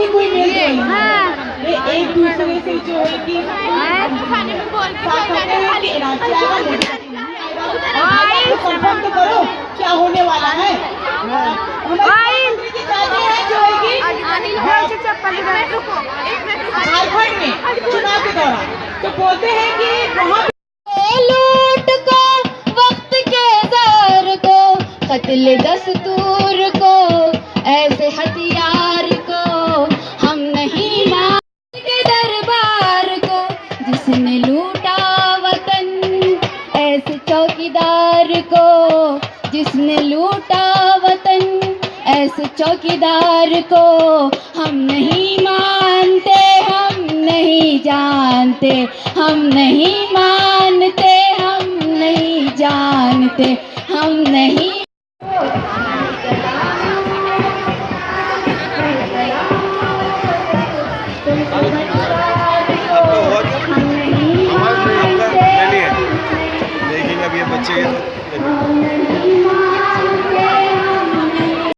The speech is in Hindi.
ही कोई मेल जोल नहीं है। ये एक दूसरे से जो है कि कंफर्म तो करो क्या होने वाला है। झारखंड में चुनाव के दौरान तो बोलते हैं कि वहाँ लूट को, वक्त के ज़ार को, कत्ल दस्तूर को, ऐसे हथियार को हम नहीं मानते। दरबार को जिसने लूटा वतन, ऐसे चौकीदार को जिसने लूटा वतन, ऐसे चौकीदार को हम नहीं मानते, हम नहीं जानते, हम नहीं मानते, हम नहीं जानते, हम नहीं। देखिए अब ये बच्चे